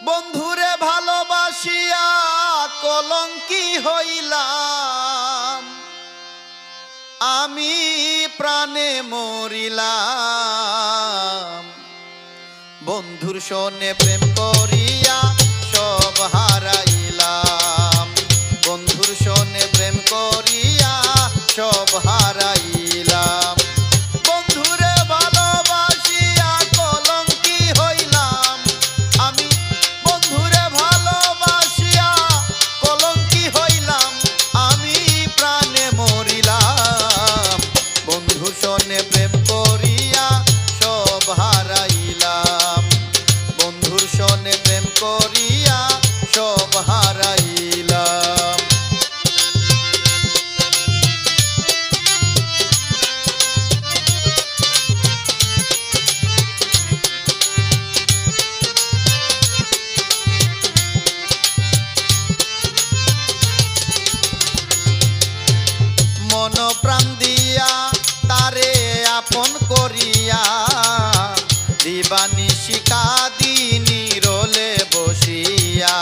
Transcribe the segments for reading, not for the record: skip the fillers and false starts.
বন্ধুরে ভালোবাসিয়া কলঙ্কি হইলাম, আমি প্রাণে মরিলাম। বন্ধুর সনে প্রেম করিয়া সব হারাইলাম, বন্ধুর সনে প্রেম করিয়া সব হারাইলাম। বন্ধুরে ভালোবাসিয়া কলঙ্কি হইলাম, আমি বন্ধুরে ভালোবাসিয়া কলঙ্কি হইলাম, আমি প্রাণে মরিলাম। বন্ধুর সনে প্রেম করিয়া সব হারাইলাম, বন্ধুর সনে প্রেম করিয়া সব হারাইলাম। মন প্রাণ দিয়া তারে আপন করিয়া, দিবানিশি কাঁদিনি রোলে বসিয়া।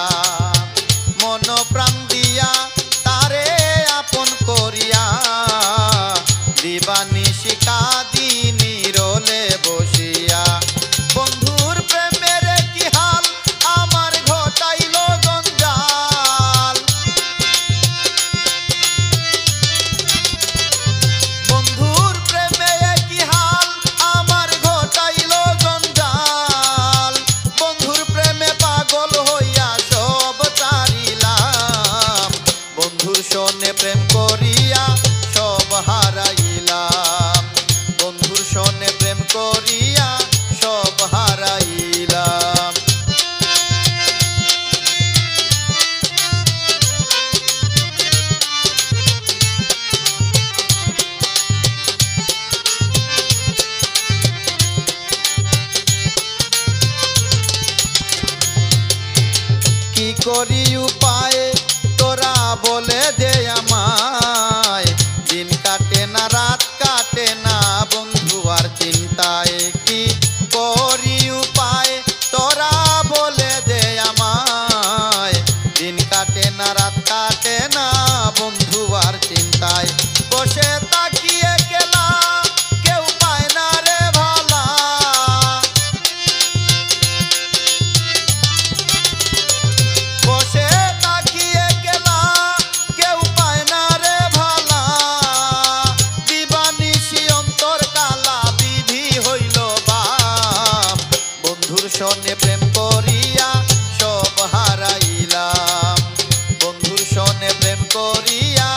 মন প্রাণ দিয়া তারে আপন করিয়া, দিবানিশি কাঁদিনি রোলে বসিয়া। বন্ধুর প্রেমের কি হাল আমার ঘটাইল গঞ্জাল, বন্ধুর প্রেমে কি হাল আমার ঘটাইল গঞ্জাল। বন্ধুর প্রেমে পাগল হইয়া সব ছাড়িলাম, বন্ধুর সনে প্রেম করিয়া সব হারাইলাম, বন্ধুর সনে প্রেম করিয়া সব হারাইলাম। কি করি উপায় তোরা বলে দে আমায়, দিন কাটে না রাত কাটে না বন্ধু আর চিন্তায়। কি করি উপায় তোরা বলে দে আমায়, দিন কাটে না রাত কাটে না বন্ধু আর চিন্তায়। বসে তাকিয়ে গেলা কেউ পায় না রে ভালা, বসে তাকিয়ে গেলা কেউ পায় না রে ভালা। দিবানিশি অন্তর কালা বিধি হইল বাপ, বন্ধুর সনে প্রেম করিয়া সব হারাইলাম, বন্ধুর সনে প্রেম করিয়া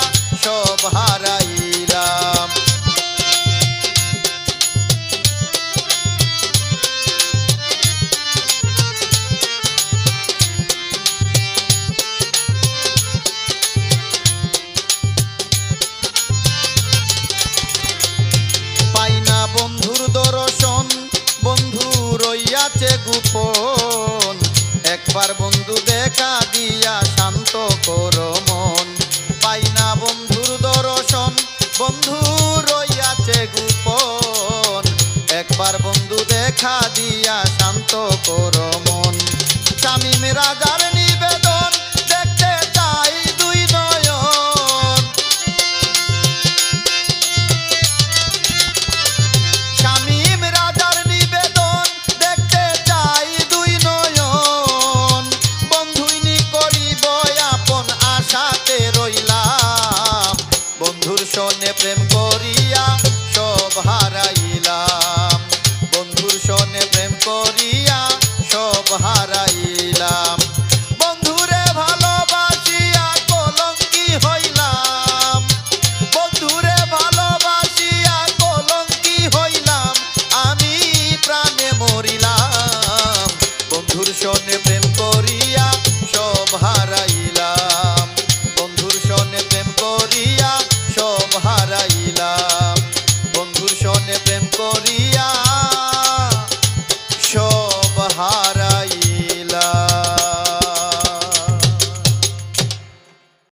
সব হারাইলাম। পাই না বন্ধুর দর্শন, বন্ধু রইয়াছে গোপন, একবার বন্ধু দেখা দিয়া শান্ত করো মন। পাই না বন্ধুর দর্শন, বন্ধু রইয়াছে গোপন, একবার বন্ধু দেখা দিয়া শান্ত করো মন। শামীম রাজার নিবেদন দেখতে চাই দুই নয়ন, শামীম রাজার নিবেদন দেখতে চাই দুই নয়ন। বন্ধুইনি করিব আপন আশাতে রইলাম, বন্ধুর সনে প্রেম করিয়া সব হারাইলাম, বন্ধুর সনে প্রেম করিয়া সব হারাইলাম। বন্ধুরে ভালোবাসিয়া কলঙ্কি হইলাম, বন্ধুরে ভালোবাসিয়া কলঙ্কি হইলাম, আমি প্রাণে মরিলাম। বন্ধুর সনে